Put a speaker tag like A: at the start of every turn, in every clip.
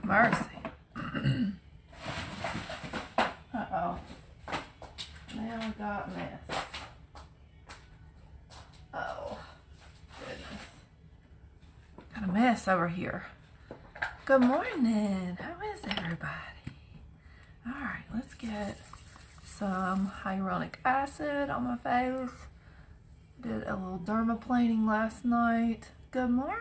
A: mercy. Uh-oh. Now we got a mess. Oh, goodness. Got a mess over here. Good morning. How is everybody? All right, let's get some hyaluronic acid on my face. Did a little dermaplaning last night. Good morning.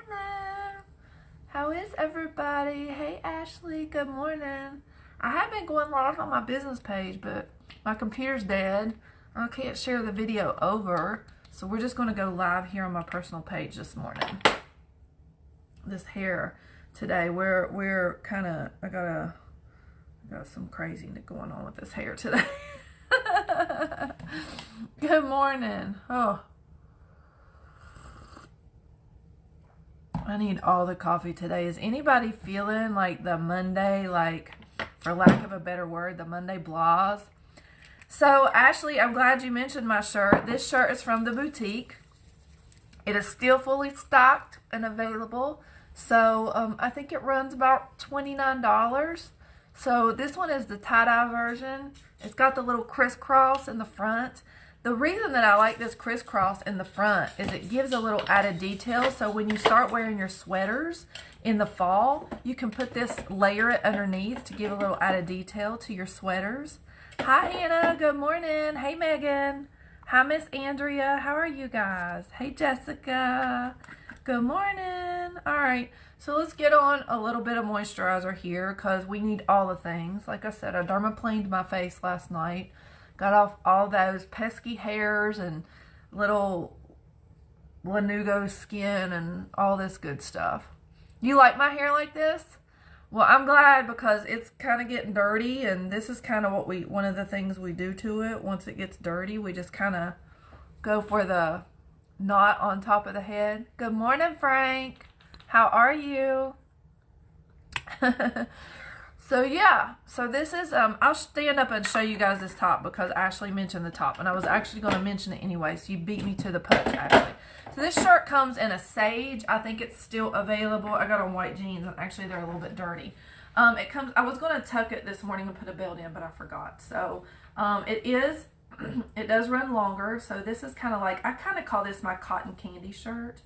A: How is everybody? Hey, Ashley. Good morning. I have been going live on my business page, but my computer's dead. I can't share the video over, so we're just going to go live here on my personal page this morning. This hair today, we're kind of, I got some craziness going on with this hair today. Good morning. Oh, I need all the coffee today. Is anybody feeling like the Monday, like, for lack of a better word, the Monday blahs? So, Ashley, I'm glad you mentioned my shirt. This shirt is from the boutique. It is still fully stocked and available. So, I think it runs about $29. So, this one is the tie-dye version. It's got the little crisscross in the front. The reason that I like this crisscross in the front is it gives a little added detail. So when you start wearing your sweaters in the fall, you can put this, layer it underneath to give a little added detail to your sweaters. Hi, Hannah. Good morning. Hey, Megan. Hi, Miss Andrea. How are you guys? Hey, Jessica. Good morning. All right. So let's get on a little bit of moisturizer here because we need all the things. Like I said, I dermaplaned my face last night. Got off all those pesky hairs and little lanugo skin and all this good stuff. You like my hair like this? Well, I'm glad because it's kind of getting dirty, and this is kind of one of the things we do to it. Once it gets dirty, we just kind of go for the knot on top of the head. Good morning, Frank. How are you? So yeah, so this is, I'll stand up and show you guys this top because Ashley mentioned the top, and I was actually going to mention it anyway, so you beat me to the punch, Ashley. So this shirt comes in a sage. I think it's still available. I got on white jeans, and actually they're a little bit dirty. It comes, I was going to tuck it this morning and put a belt in, but I forgot. So it does run longer, so this is kind of like, I kind of call this my cotton candy shirt.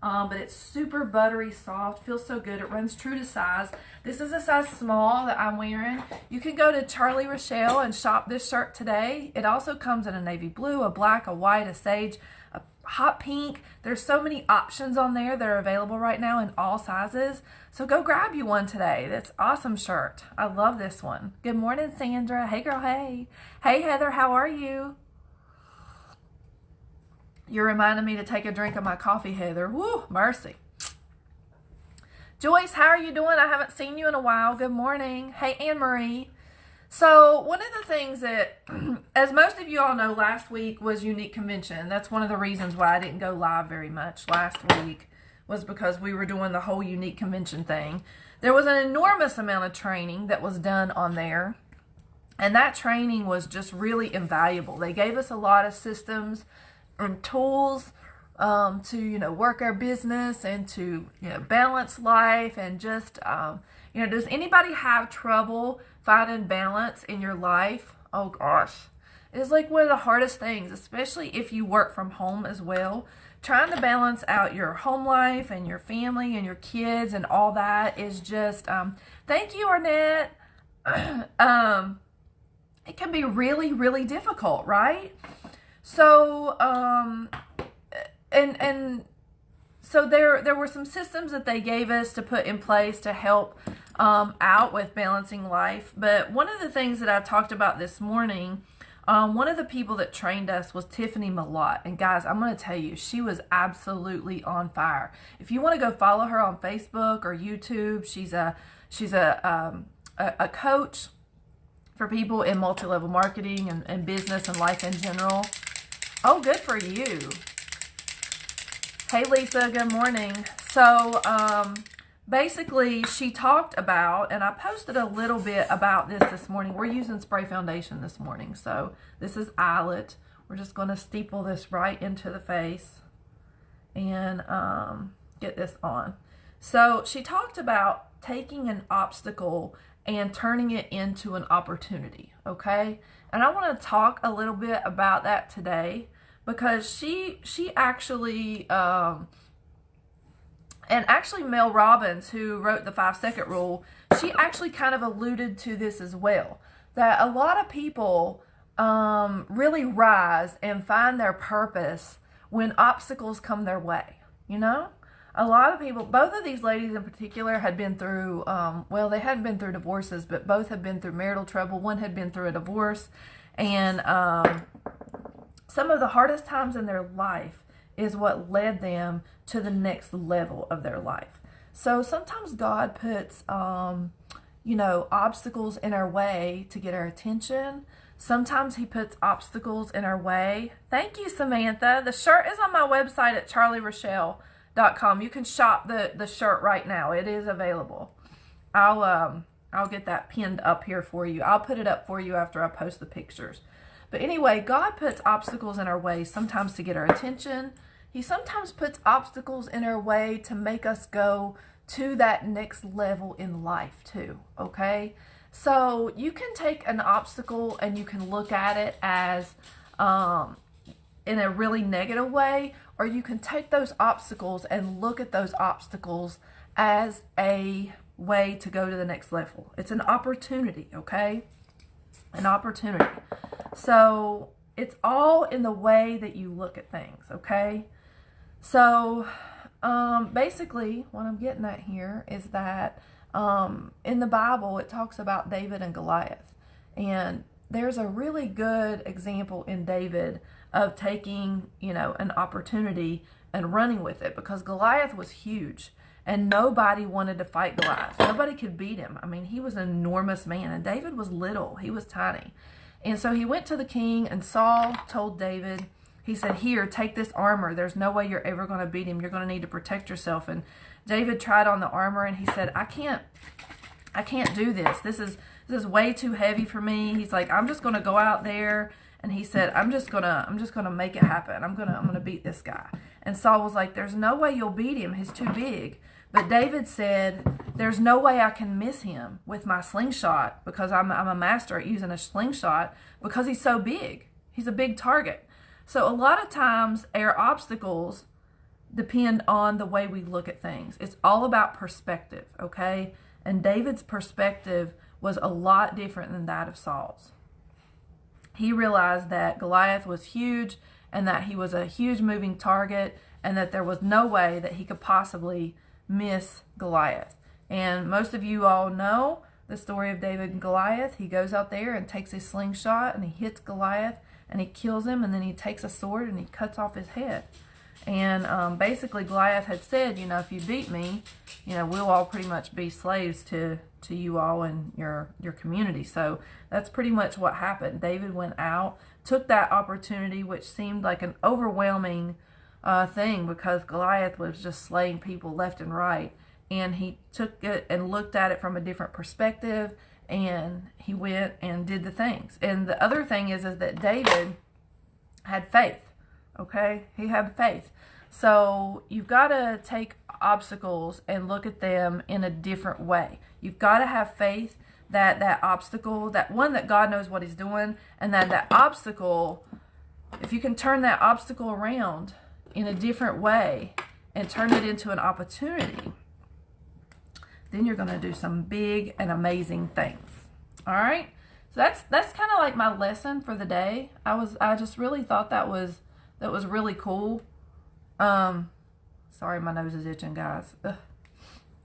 A: But it's super buttery soft, feels so good. It runs true to size. This is a size small that I'm wearing. You can go to Charlie Rochelle and shop this shirt today. It also comes in a navy blue, a black, a white, a sage, a hot pink. There's so many options on there that are available right now in all sizes. So go grab you one today. That's an awesome shirt. I love this one. Good morning, Sandra. Hey, girl, hey. Hey, Heather, how are you? You're reminding me to take a drink of my coffee, Heather. Woo, mercy. Joyce, how are you doing? I haven't seen you in a while. Good morning. Hey, Anne-Marie. So one of the things that, as most of you all know, last week was Unique Convention. That's one of the reasons why I didn't go live very much last week, was because we were doing the whole Unique Convention thing. There was an enormous amount of training that was done on there, and that training was just really invaluable. They gave us a lot of systems and tools to, work our business and to, balance life and just, does anybody have trouble finding balance in your life? Oh gosh, it's like one of the hardest things, especially if you work from home as well. Trying to balance out your home life and your family and your kids and all that is just, thank you, Arnett. It can be really, really difficult, right? So, so there were some systems that they gave us to put in place to help out with balancing life. But one of the things that I talked about this morning, one of the people that trained us was Tiffany Malott. And guys, I'm going to tell you, she was absolutely on fire. If you want to go follow her on Facebook or YouTube, she's a coach for people in multi-level marketing and business and life in general. Oh, good for you. Hey, Lisa, good morning. So, basically, she talked about, and I posted a little bit about this morning. We're using spray foundation this morning. So, this is Eyelet. We're just going to steeple this right into the face and get this on. So she talked about taking an obstacle and turning it into an opportunity, okay? And I want to talk a little bit about that today because she actually, and actually Mel Robbins, who wrote the 5-second rule, she actually kind of alluded to this as well, that a lot of people really rise and find their purpose when obstacles come their way, you know? A lot of people, both of these ladies in particular had been through, well, they hadn't been through divorces, but both had been through marital trouble. One had been through a divorce. And some of the hardest times in their life is what led them to the next level of their life. So sometimes God puts, you know, obstacles in our way to get our attention. Sometimes he puts obstacles in our way. Thank you, Samantha. The shirt is on my website at charlierochelle.com. You can shop the shirt right now. It is available. I'll get that pinned up here for you. I'll put it up for you after I post the pictures. But anyway, God puts obstacles in our way sometimes to get our attention. He sometimes puts obstacles in our way to make us go to that next level in life too, okay? So you can take an obstacle and you can look at it as in a really negative way, or you can take those obstacles and look at those obstacles as a way to go to the next level. It's an opportunity, okay? An opportunity. So it's all in the way that you look at things, okay? So basically what I'm getting at here is that in the Bible it talks about David and Goliath, and there's a really good example in David of taking, you know, an opportunity and running with it, because Goliath was huge and nobody wanted to fight Goliath. Nobody could beat him. I mean, he was an enormous man, and David was little. He was tiny. And so he went to the king, and Saul told David, he said, here, take this armor. There's no way you're ever going to beat him. You're going to need to protect yourself. And David tried on the armor, and he said, I can't do this. This is way too heavy for me. He's like, I'm just going to go out there. And he said, I'm just gonna make it happen. I'm gonna beat this guy. And Saul was like, there's no way you'll beat him. He's too big. But David said, there's no way I can miss him with my slingshot, because I'm a master at using a slingshot, because he's so big. He's a big target. So a lot of times our obstacles depend on the way we look at things. It's all about perspective, okay? And David's perspective was a lot different than that of Saul's. He realized that Goliath was huge and that he was a huge moving target, and that there was no way that he could possibly miss Goliath. And most of you all know the story of David and Goliath. He goes out there and takes his slingshot and he hits Goliath and he kills him, and then he takes a sword and he cuts off his head. And basically Goliath had said, you know, if you beat me, you know, we'll all pretty much be slaves to you all and your community. So that's pretty much what happened. David went out, took that opportunity, which seemed like an overwhelming thing, because Goliath was just slaying people left and right. And he took it and looked at it from a different perspective, and he went and did the things. And the other thing is that David had faith. Okay, he had faith. So you've got to take obstacles and look at them in a different way. You've got to have faith that that obstacle, that one, that God knows what he's doing, and that obstacle, if you can turn that obstacle around in a different way and turn it into an opportunity, then you're going to do some big and amazing things. All right, so that's kind of like my lesson for the day. I just really thought that was really cool. Sorry, my nose is itching, guys. Ugh.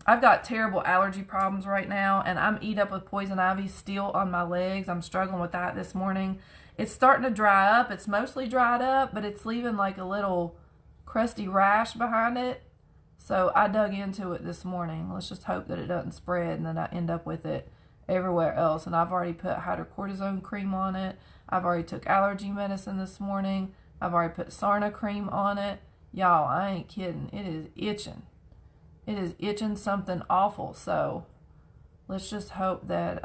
A: I've got terrible allergy problems right now, and I'm eat up with poison ivy still on my legs. I'm struggling with that this morning. It's starting to dry up. It's mostly dried up, but it's leaving like a little crusty rash behind it. So I dug into it this morning. Let's just hope that it doesn't spread and then I end up with it everywhere else. And I've already put hydrocortisone cream on it. I've already took allergy medicine this morning. I've already put Sarna cream on it. Y'all, I ain't kidding. It is itching. It is itching something awful. So let's just hope that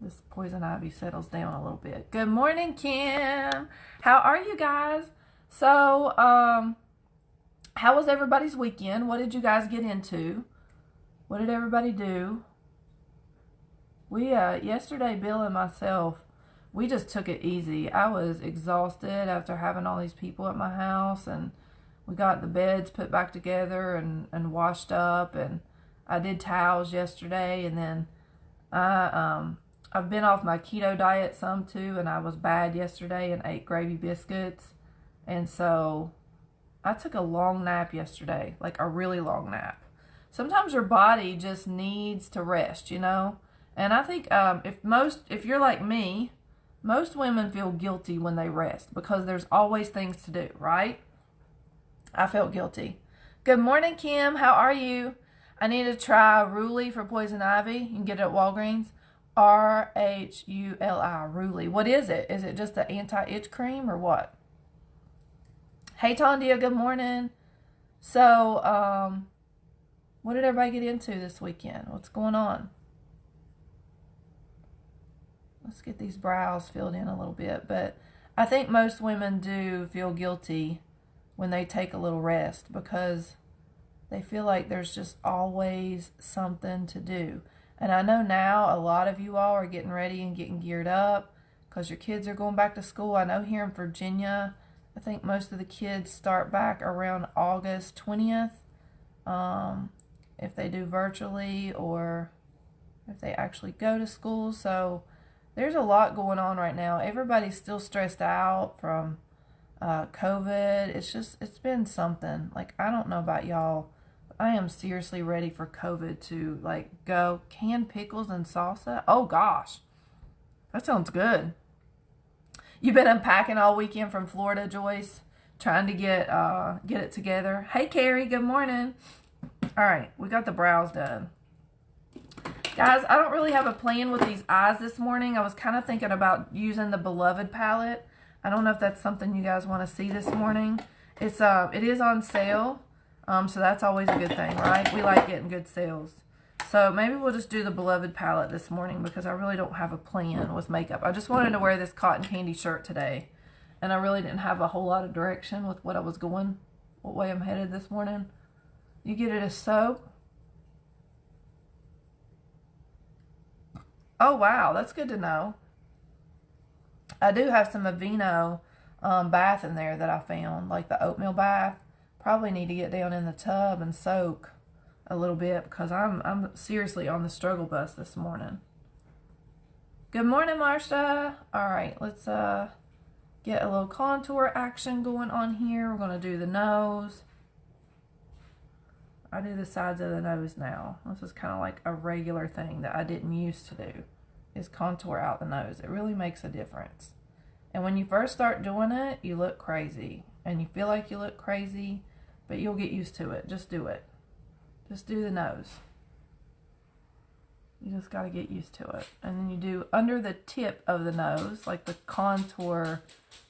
A: this poison ivy settles down a little bit. Good morning, Kim. How are you guys? So, How was everybody's weekend? What did you guys get into? What did everybody do? We, yesterday, Bill and myself, we just took it easy. I was exhausted after having all these people at my house, and we got the beds put back together and washed up, and I did towels yesterday, and then I've been off my keto diet some too, and I was bad yesterday and ate gravy biscuits, and so I took a long nap yesterday, like a really long nap. Sometimes your body just needs to rest, you know? And I think if you're like me, most women feel guilty when they rest because there's always things to do, right? I felt guilty. Good morning, Kim. How are you? I need to try Ruli for poison ivy. You can get it at Walgreens. Rhuli, Ruli. What is it? Is it just the anti-itch cream or what? Hey, Tondia, good morning. So, what did everybody get into this weekend? What's going on? Let's get these brows filled in a little bit. But I think most women do feel guilty when they take a little rest because they feel like there's just always something to do. And I know now a lot of you all are getting ready and getting geared up because your kids are going back to school. I know here in Virginia, I think most of the kids start back around August 20th, if they do virtually or if they actually go to school. So there's a lot going on right now. Everybody's still stressed out from COVID. It's been something. Like, I don't know about y'all. I am seriously ready for COVID to, like, go. Canned pickles and salsa? Oh, gosh. That sounds good. You've been unpacking all weekend from Florida, Joyce? Trying to get it together. Hey, Carrie. Good morning. All right. We got the brows done. Guys, I don't really have a plan with these eyes this morning. I was kind of thinking about using the Beloved palette. I don't know if that's something you guys want to see this morning. It is on sale. So that's always a good thing, right? We like getting good sales. So maybe we'll just do the Beloved palette this morning because I really don't have a plan with makeup. I just wanted to wear this cotton candy shirt today. And I really didn't have a whole lot of direction with what I was going, what way I'm headed this morning. You get it as soap. Oh, wow. That's good to know. I do have some Aveeno bath in there that I found, like the oatmeal bath. Probably need to get down in the tub and soak a little bit because I'm seriously on the struggle bus this morning. Good morning, Marsha. All right, let's get a little contour action going on here. We're going to do the nose. I do the sides of the nose now. This is kind of like a regular thing that I didn't used to do, is contour out the nose. It really makes a difference. And when you first start doing it, you look crazy. And you feel like you look crazy, but you'll get used to it. Just do it. Just do the nose. You just got to get used to it. And then you do under the tip of the nose, like the contour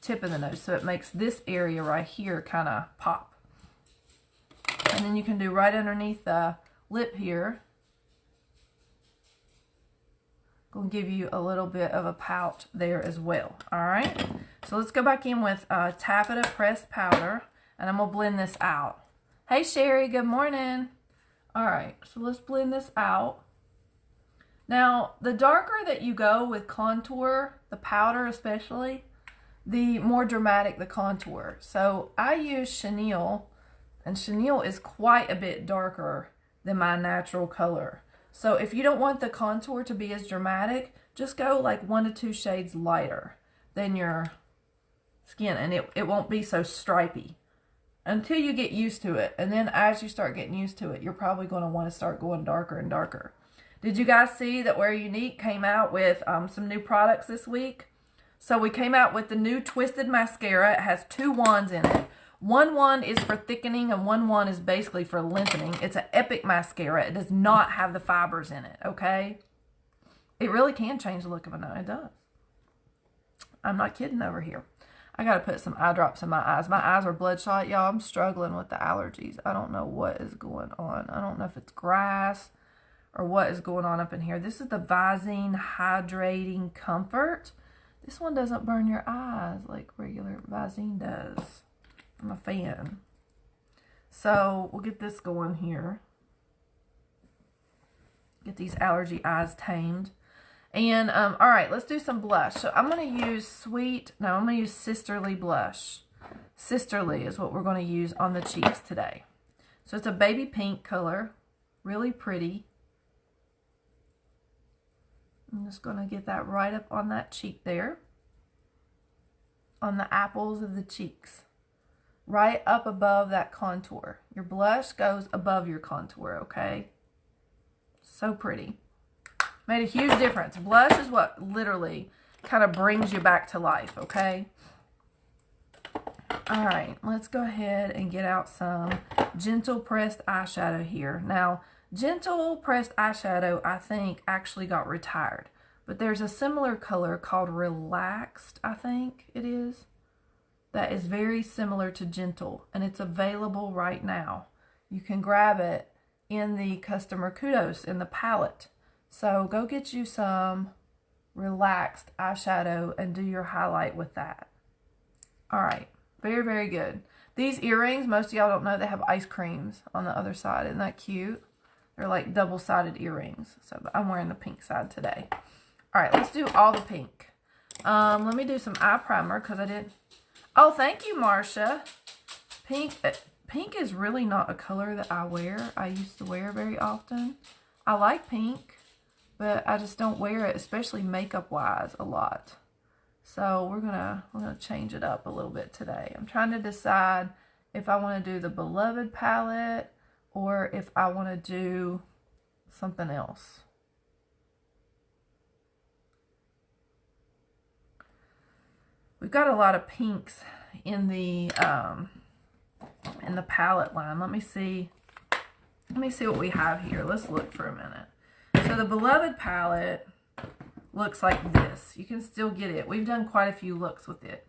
A: tip of the nose. So it makes this area right here kind of pop. And then you can do right underneath the lip here. Going to give you a little bit of a pout there as well. All right. So let's go back in with taffeta pressed powder. And I'm going to blend this out. Hey, Sherry. Good morning. All right. So let's blend this out. Now, the darker that you go with contour, the powder especially, the more dramatic the contour. So I use chenille. And chenille is quite a bit darker than my natural color. So if you don't want the contour to be as dramatic, just go like 1 to 2 shades lighter than your skin. And it won't be so stripy until you get used to it. And then as you start getting used to it, you're probably going to want to start going darker and darker. Did you guys see that Wear Unique came out with some new products this week? So we came out with the new Twisted Mascara. It has 2 wands in it. One wand is for thickening and one wand is basically for lengthening. It's an epic mascara. It does not have the fibers in it, okay? It really can change the look of a nose. It does. I'm not kidding over here. I got to put some eye drops in my eyes. My eyes are bloodshot, y'all. I'm struggling with the allergies. I don't know what is going on. I don't know if it's grass or what is going on up in here. This is the Visine Hydrating Comfort. This one doesn't burn your eyes like regular Visine does. I'm a fan. So we'll get this going here. Get these allergy eyes tamed. And, all right, let's do some blush. So I'm going to use I'm going to use Sisterly blush. Sisterly is what we're going to use on the cheeks today. So it's a baby pink color. Really pretty. I'm just going to get that right up on that cheek there. On the apples of the cheeks. Right up above that contour. Your blush goes above your contour, okay? So pretty. Made a huge difference. Blush is what literally kind of brings you back to life, okay? All right, let's go ahead and get out some Gentle Pressed eyeshadow here. Now, Gentle Pressed eyeshadow, I think, actually got retired. But there's a similar color called Relaxed, I think it is, that is very similar to Gentle, and it's available right now. You can grab it in the Customer Kudos in the palette. So go get you some Relaxed eyeshadow and do your highlight with that. All right, very, very good. These earrings, most of y'all don't know, they have ice creams on the other side. Isn't that cute? They're like double-sided earrings. So I'm wearing the pink side today. All right, let's do all the pink. Let me do some eye primer because I did. Oh, thank you, Marcia. Pink is really not a color that I used to wear very often. I like pink, but I just don't wear it, especially makeup-wise, a lot. So we're gonna change it up a little bit today. I'm trying to decide if I want to do the Beloved palette or if I want to do something else. We've got a lot of pinks in the palette line. Let me see what we have here. Let's look for a minute. So the Beloved palette looks like this. You can still get it. We've done quite a few looks with it.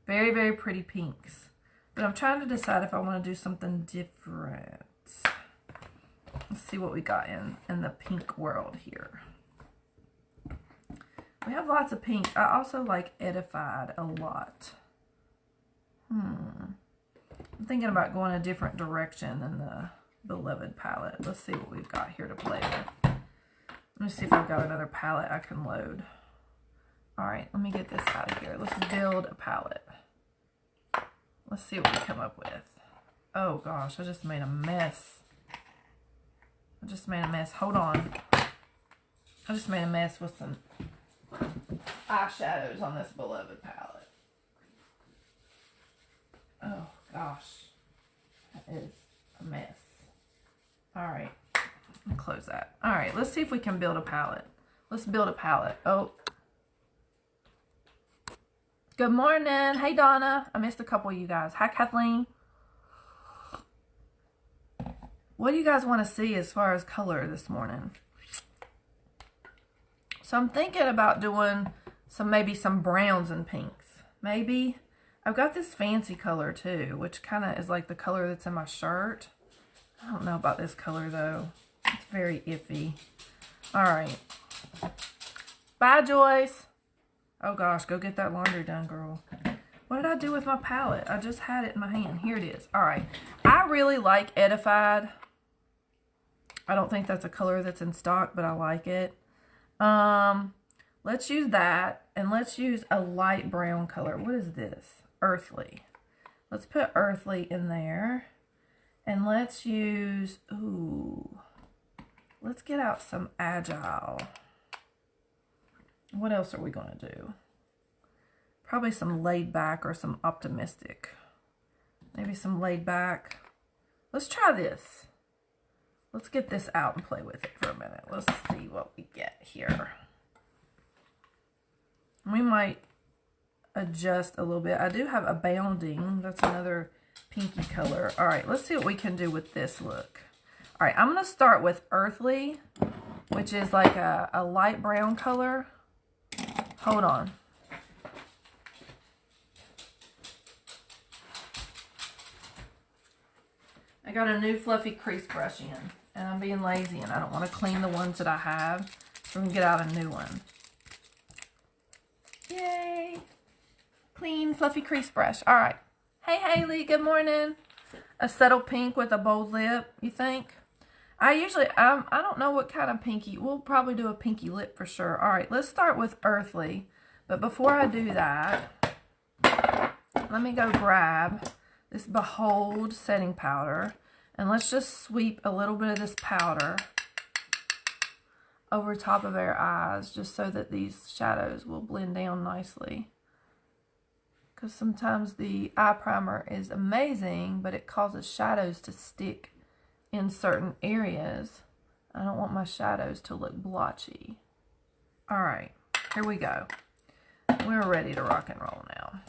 A: Very, very pretty pinks. But I'm trying to decide if I want to do something different. Let's see what we got in the pink world here. We have lots of pink. I also like Edified a lot. I'm thinking about going a different direction than the Beloved palette. Let's see what we've got here to play with. Let me see if I've got another palette I can load. Alright, let me get this out of here. Let's build a palette. Let's see what we come up with. Oh gosh, I just made a mess. Hold on. I just made a mess with some eyeshadows on this Beloved palette. Oh gosh, that is a mess. Alright, close that. Alright, let's see if we can build a palette. Let's build a palette. Oh, good morning. Hey Donna, I missed a couple of you guys. Hi Kathleen. What do you guys want to see as far as color this morning? So I'm thinking about doing maybe some browns and pinks. Maybe. I've got this fancy color too, which kind of is like the color that's in my shirt. I don't know about this color though. It's very iffy. All right. Bye, Joyce. Oh gosh, go get that laundry done, girl. What did I do with my palette? I just had it in my hand. Here it is. All right. I really like Edified. I don't think that's a color that's in stock, but I like it. Let's use that, and let's use a light brown color. What is this? Earthly. Let's put Earthly in there, and let's use, let's get out some Agile. What else are we going to do? Probably some Laid Back or some Optimistic. Maybe some Laid Back. Let's try this. Let's get this out and play with it for a minute. Let's see what we get here. We might adjust a little bit. I do have Abounding. That's another pinky color. All right, let's see what we can do with this look. All right, I'm going to start with Earthly, which is like a light brown color. Hold on. I got a new fluffy crease brush in, and I'm being lazy, and I don't want to clean the ones that I have, so I'm going to get out a new one. Yay! Clean fluffy crease brush. All right. Hey, Haley, good morning. A subtle pink with a bold lip, you think? I don't know what kind of pinky. We'll probably do a pinky lip for sure. All right, let's start with Earthly. But before I do that, let me go grab this Behold setting powder. And let's just sweep a little bit of this powder over top of our eyes, just so that these shadows will blend down nicely. Because sometimes the eye primer is amazing, but it causes shadows to stick in certain areas. I don't want my shadows to look blotchy. All right, here we go. We're ready to rock and roll now.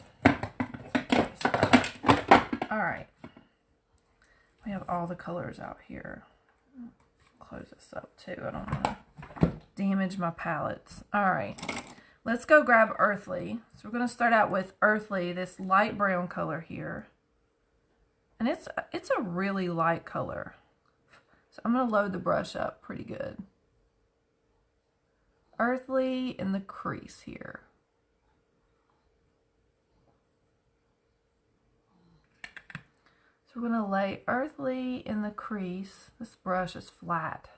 A: All right. We have all the colors out here. Close this up too. I don't want to damage my palettes. All right. Let's go grab Earthly. So we're going to start out with Earthly, this light brown color here. And it's a really light color. So I'm going to load the brush up pretty good. Earthly in the crease here. So we're going to lay Earthly in the crease. This brush is flat.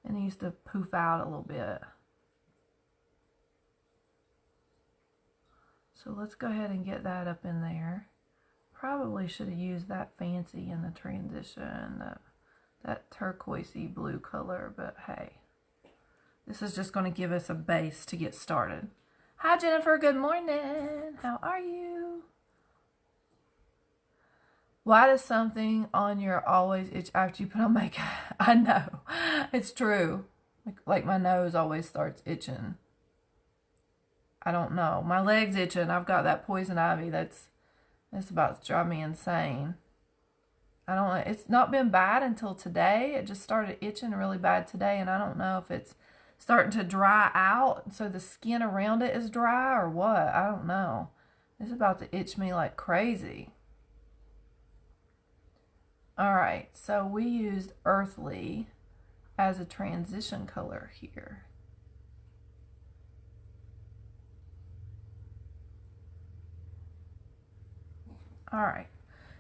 A: It needs to poof out a little bit. So let's go ahead and get that up in there. Probably should have used that fancy in the transition, that turquoisey blue color, but hey. This is just going to give us a base to get started. Hi Jennifer, good morning. How are you? Why does something on your always itch after you put on makeup? I know, it's true. Like my nose always starts itching. I don't know. My leg's itching. I've got that poison ivy that's about to drive me insane. I don't know. It's not been bad until today. It just started itching really bad today, and I don't know if it's starting to dry out, so the skin around it is dry or what. I don't know. It's about to itch me like crazy. All right, so we used Earthly as a transition color here. All right,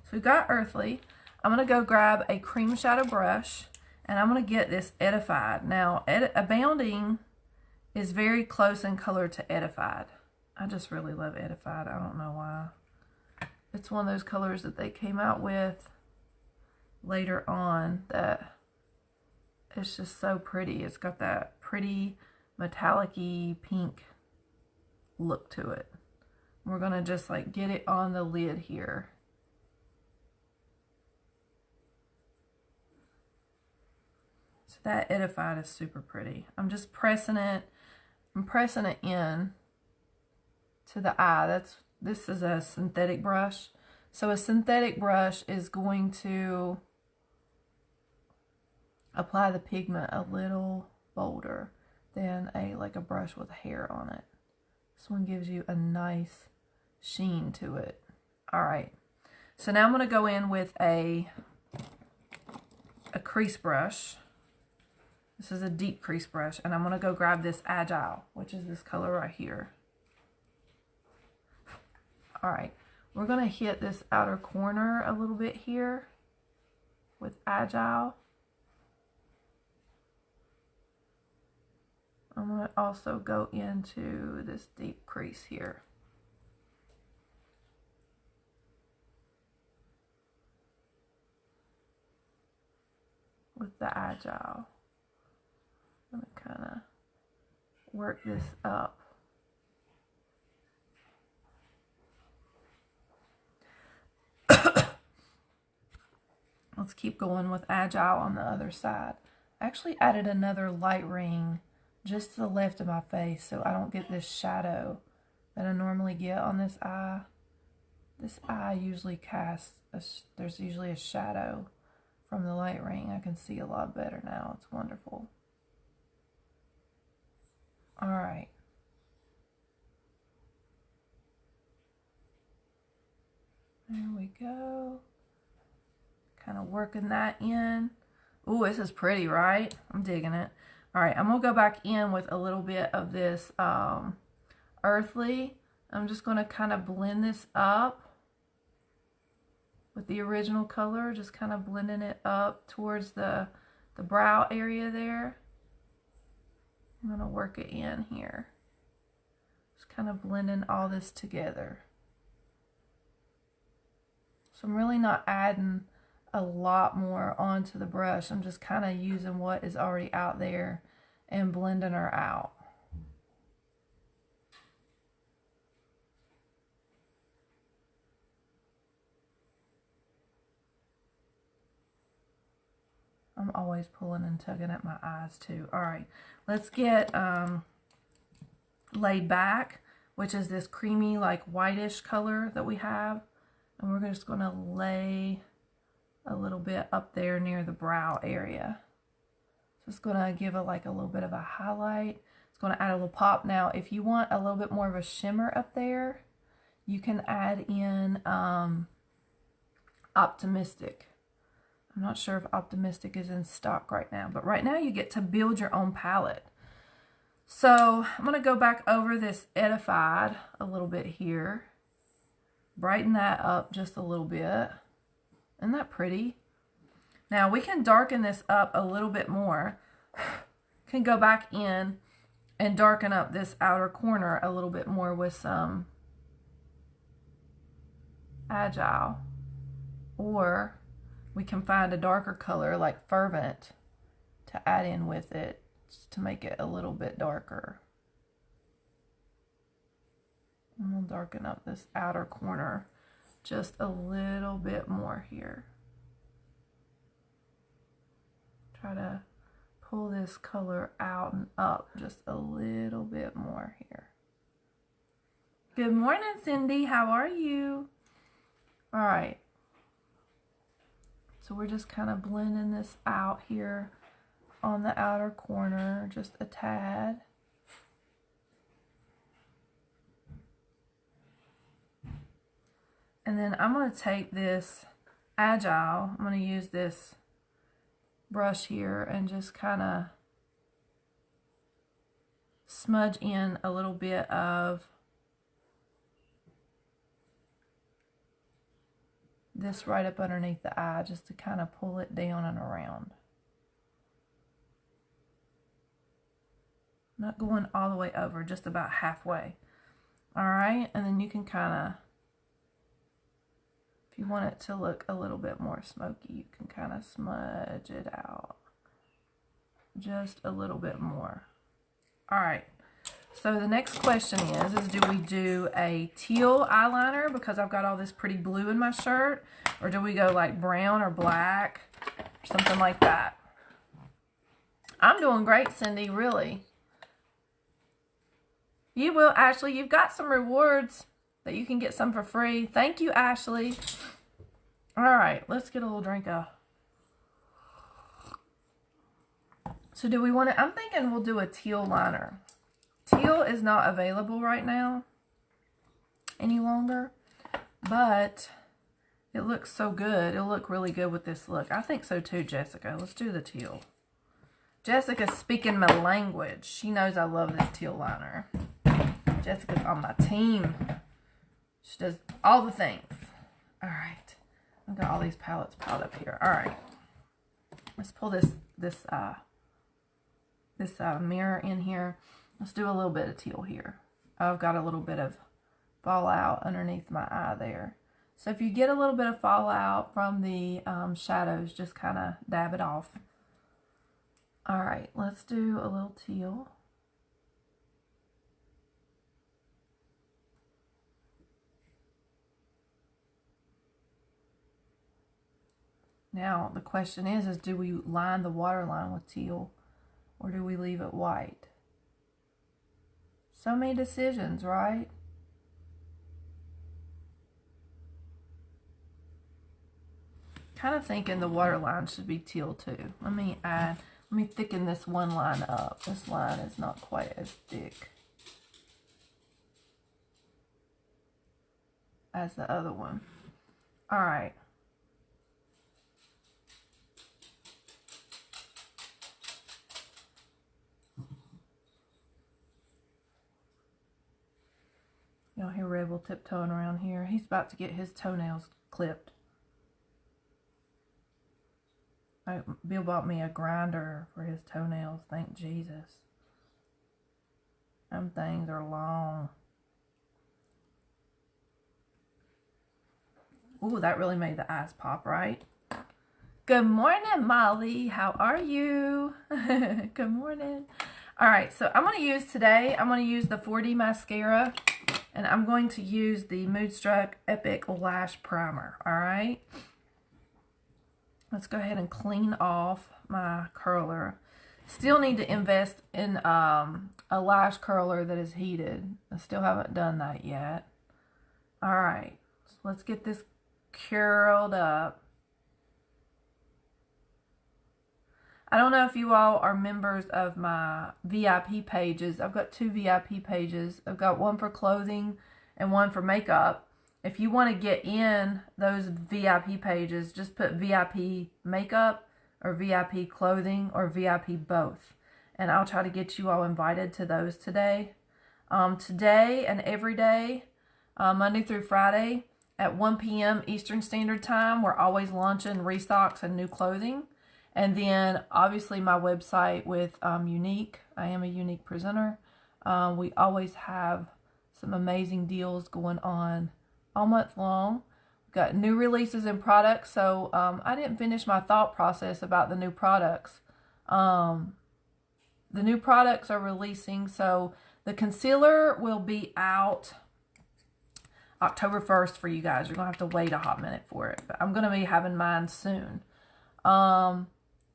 A: so we've got Earthly. I'm going to go grab a cream shadow brush, and I'm going to get this Edified. Now, Abounding is very close in color to Edified. I just really love Edified. I don't know why. It's one of those colors that they came out with later on that it's just so pretty. It's got that pretty metallic-y pink look to it. We're going to just like get it on the lid here. So that Edified is super pretty. I'm just pressing it. I'm pressing it in to the eye. This is a synthetic brush. So a synthetic brush is going to apply the pigment a little bolder than like a brush with hair on it. This one gives you a nice sheen to it. All right, so now I'm going to go in with a crease brush. This is a deep crease brush, and I'm going to go grab this Agile, which is this color right here. All right, we're going to hit this outer corner a little bit here with Agile. I'm going to also go into this deep crease here. With the Agile. I'm going to kind of work this up. Let's keep going with Agile on the other side. I actually added another light ring just to the left of my face so I don't get this shadow that I normally get on this eye. This eye usually casts, there's usually a shadow from the light ring. I can see a lot better now. It's wonderful. All right. There we go. Kind of working that in. Ooh, this is pretty, right? I'm digging it. All right, I'm going to go back in with a little bit of this Earthly. I'm just going to kind of blend this up with the original color, just kind of blending it up towards the brow area there. I'm going to work it in here. Just kind of blending all this together. So I'm really not adding a lot more onto the brush. I'm just kind of using what is already out there and blending her out. I'm always pulling and tugging at my eyes too. All right, let's get Laid Back, which is this creamy, like whitish color that we have. And we're just going to lay a little bit up there near the brow area. So it's going to give it like a little bit of a highlight. It's going to add a little pop. Now, if you want a little bit more of a shimmer up there, you can add in Optimistic. I'm not sure if Optimistic is in stock right now, but right now you get to build your own palette. So I'm going to go back over this Edified a little bit here. Brighten that up just a little bit. Isn't that pretty? Now we can darken this up a little bit more. Can go back in and darken up this outer corner a little bit more with some Agile. Or we can find a darker color like Fervent to add in with it, just to make it a little bit darker. And we'll darken up this outer corner just a little bit more here. Try to pull this color out and up just a little bit more here. Good morning, Cindy. How are you? All right. So we're just kind of blending this out here on the outer corner, just a tad. And then I'm going to take this Agile, I'm going to use this brush here and just kind of smudge in a little bit of this right up underneath the eye, just to kind of pull it down and around. Not going all the way over, just about halfway. All right, and then you can kind of, if you want it to look a little bit more smoky, you can kind of smudge it out just a little bit more. All right. So the next question is do we do a teal eyeliner because I've got all this pretty blue in my shirt, or do we go like brown or black or something like that? I'm doing great, Cindy, really. You will, Ashley. You've got some rewards that you can get some for free. Thank you, Ashley. All right, let's get a little drink of. So do we want to, I'm thinking we'll do a teal liner. Teal is not available right now any longer, but it looks so good. It'll look really good with this look. I think so too, Jessica. Let's do the teal. Jessica's speaking my language. She knows I love this teal liner. Jessica's on my team. She does all the things. All right. I've got all these palettes piled up here. All right. Let's pull this mirror in here. Let's do a little bit of teal here. I've got a little bit of fallout underneath my eye there. So if you get a little bit of fallout from the shadows, just kind of dab it off. All right, let's do a little teal. Now, the question is do we line the waterline with teal or do we leave it white? So many decisions, right? Kind of thinking the waterline should be teal too. Let me thicken this one line up. This line is not quite as thick as the other one. All right. Y'all hear Rebel tiptoeing around here. He's about to get his toenails clipped. Bill bought me a grinder for his toenails. Thank Jesus. Them things are long. Ooh, that really made the eyes pop, right? Good morning, Molly. How are you? Good morning. All right, so I'm going to use the 4D mascara, and I'm going to use the Moodstruck Epic Lash Primer. All right. Let's go ahead and clean off my curler. Still need to invest in a lash curler that is heated. I still haven't done that yet. All right, so let's get this curled up. I don't know if you all are members of my VIP pages. I've got 2 VIP pages. I've got one for clothing and one for makeup. If you want to get in those VIP pages, just put VIP makeup or VIP clothing or VIP both. And I'll try to get you all invited to those today. Today and every day, Monday through Friday at 1 p.m. Eastern Standard Time, we're always launching restocks and new clothing. And then obviously my website with Unique. I am a Unique presenter. We always have some amazing deals going on all month long. We've got new releases and products. So I didn't finish my thought process about the new products. The new products are releasing. So the concealer will be out October 1st for you guys. You're going to have to wait a hot minute for it. But I'm going to be having mine soon.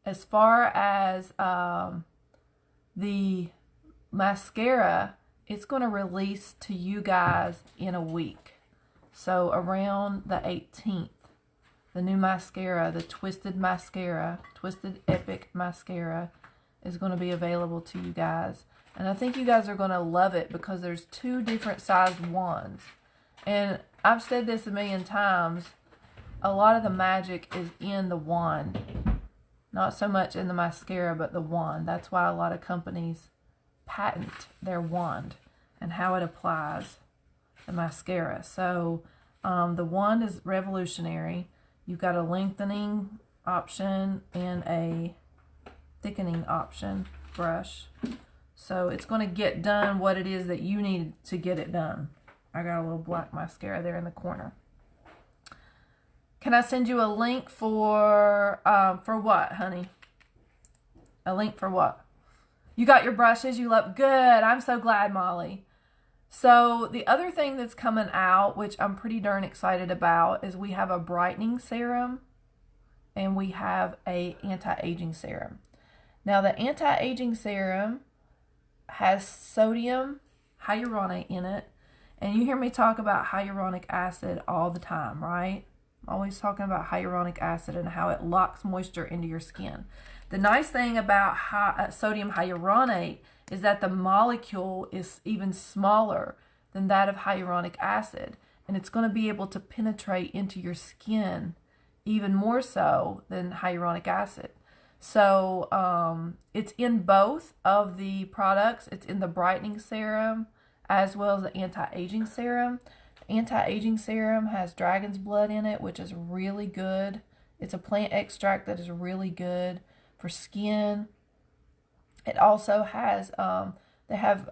A: As far as the mascara, it's going to release to you guys in a week. So around the 18th, the new mascara, the Twisted Epic Mascara is going to be available to you guys. And I think you guys are going to love it because there's 2 different size wands. And I've said this a million times, a lot of the magic is in the wand. Not so much in the mascara, but the wand. That's why a lot of companies patent their wand and how it applies the mascara. So the wand is revolutionary. You've got a lengthening option and a thickening option brush. So it's going to get done what it is that you need to get it done. I got a little black mascara there in the corner. Can I send you a link for what, honey? A link for what? You got your brushes you love. Good. I'm so glad, Molly. So the other thing that's coming out, which I'm pretty darn excited about, is we have a brightening serum and we have a anti-aging serum. Now the anti-aging serum has sodium hyaluronate in it. And you hear me talk about hyaluronic acid all the time, right? I'm always talking about hyaluronic acid and how it locks moisture into your skin. The nice thing about sodium hyaluronate is that the molecule is even smaller than that of hyaluronic acid. And it's going to be able to penetrate into your skin even more so than hyaluronic acid. So it's in both of the products. It's in the brightening serum as well as the anti-aging serum. Anti-aging serum has dragon's blood in it, which is really good. It's a plant extract that is really good for skin. It also has, they have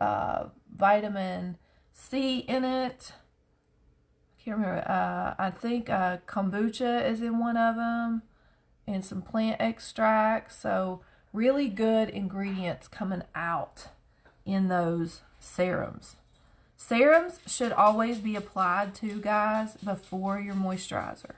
A: vitamin C in it. I can't remember. I think kombucha is in one of them, and some plant extracts. So really good ingredients coming out in those serums. Serums should always be applied to, guys, before your moisturizer.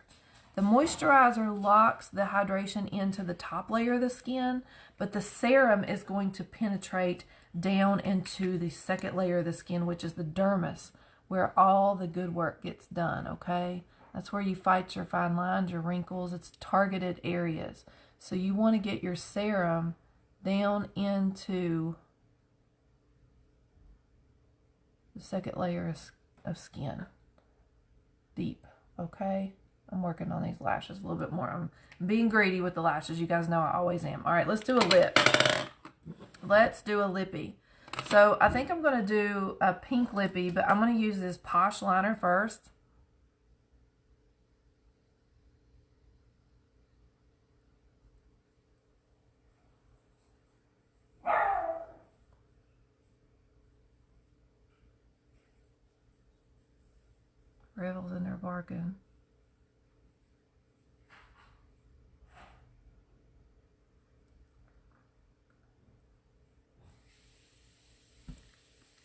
A: The moisturizer locks the hydration into the top layer of the skin, but the serum is going to penetrate down into the second layer of the skin, which is the dermis, where all the good work gets done, okay? That's where you fight your fine lines, your wrinkles. It's targeted areas. So you want to get your serum down into the second layer of skin, deep, okay? I'm working on these lashes a little bit more. I'm being greedy with the lashes. You guys know I always am. All right, let's do a lip. Let's do a lippy. So I think I'm going to do a pink lippy, but I'm going to use this Posh liner first. Revel's in there barking.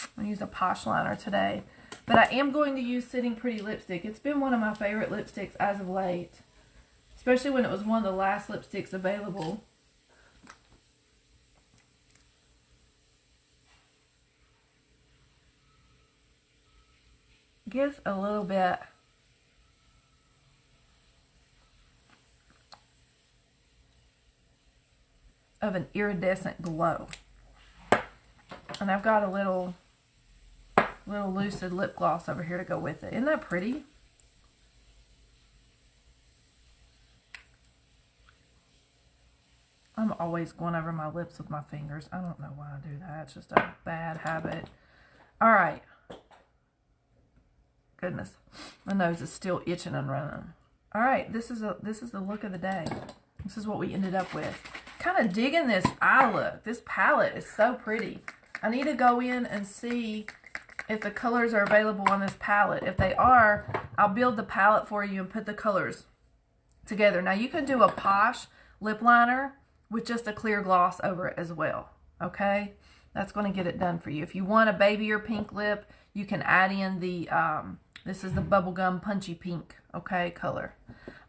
A: I'm going to use a Posh liner today. But I am going to use Sitting Pretty lipstick. It's been one of my favorite lipsticks as of late. Especially when it was one of the last lipsticks available. Gives a little bit of an iridescent glow. And I've got a little lucid lip gloss over here to go with it. Isn't that pretty? I'm always going over my lips with my fingers. I don't know why I do that. It's just a bad habit. All right. Goodness, my nose is still itching and running. All right, this is the look of the day. This is what we ended up with. Kind of digging this eye look. This palette is so pretty. I need to go in and see if the colors are available on this palette. If they are, I'll build the palette for you and put the colors together. Now you can do a Posh lip liner with just a clear gloss over it as well. Okay, that's going to get it done for you. If you want a baby or pink lip, you can add in the this is the bubblegum punchy pink, okay, color.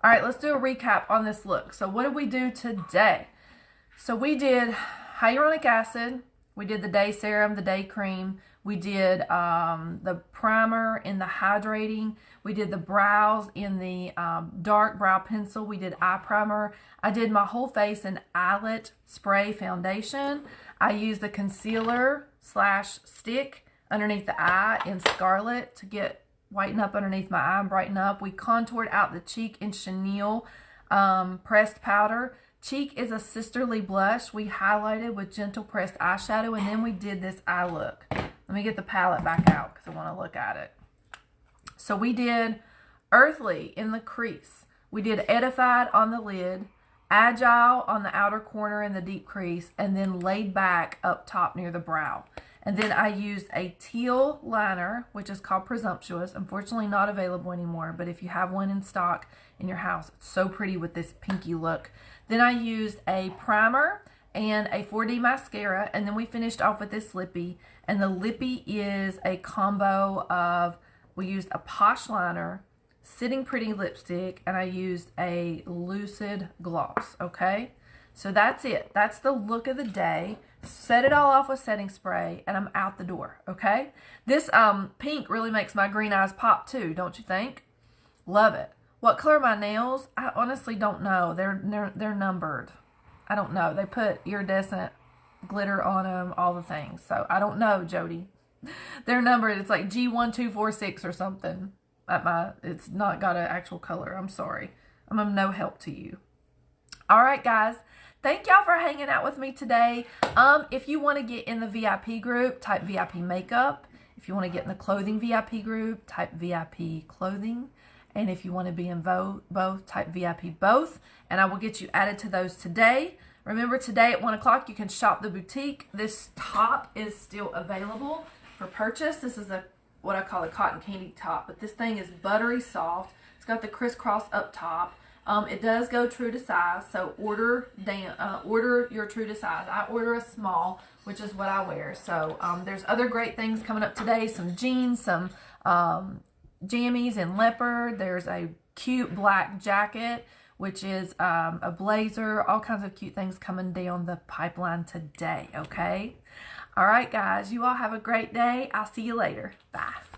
A: All right, let's do a recap on this look. So what did we do today? So we did hyaluronic acid, we did the day serum, the day cream, we did the primer in the hydrating, we did the brows in the dark brow pencil, we did eye primer, I did my whole face in eyelet spray foundation, I used the concealer / stick underneath the eye in Scarlet to get whiten up underneath my eye and brighten up. We contoured out the cheek in Chenille pressed powder. Cheek is a sisterly blush. We highlighted with gentle pressed eyeshadow, and then we did this eye look. Let me get the palette back out because I want to look at it. So we did Earthly in the crease. We did Edified on the lid, Agile on the outer corner in the deep crease, and then Laid Back up top near the brow. And then I used a teal liner, which is called Presumptuous. Unfortunately not available anymore, but if you have one in stock in your house, it's so pretty with this pinky look. Then I used a primer and a 4D mascara, and then we finished off with this lippy. And the lippy is a combo of, we used a Posh liner, Sitting Pretty lipstick, and I used a lucid gloss, okay? So that's it. That's the look of the day. Set it all off with setting spray, and I'm out the door, okay? This pink really makes my green eyes pop too, don't you think? Love it. What color are my nails? I honestly don't know. They're numbered. I don't know. They put iridescent glitter on them, all the things. So I don't know, Jody. They're numbered. It's like G1246 or something. It's not got an actual color. I'm sorry. I'm of no help to you. All right, guys. Thank y'all for hanging out with me today. If you want to get in the VIP group, type VIP makeup. If you want to get in the clothing VIP group, type VIP clothing. And if you want to be in both, type VIP both. And I will get you added to those today. Remember, today at 1 o'clock, you can shop the boutique. This top is still available for purchase. This is what I call a cotton candy top. But this thing is buttery soft. It's got the crisscross up top. It does go true to size, so order your true to size. I order a small, which is what I wear. So there's other great things coming up today. Some jeans, some jammies in leopard. There's a cute black jacket, which is a blazer. All kinds of cute things coming down the pipeline today, okay? All right, guys. You all have a great day. I'll see you later. Bye.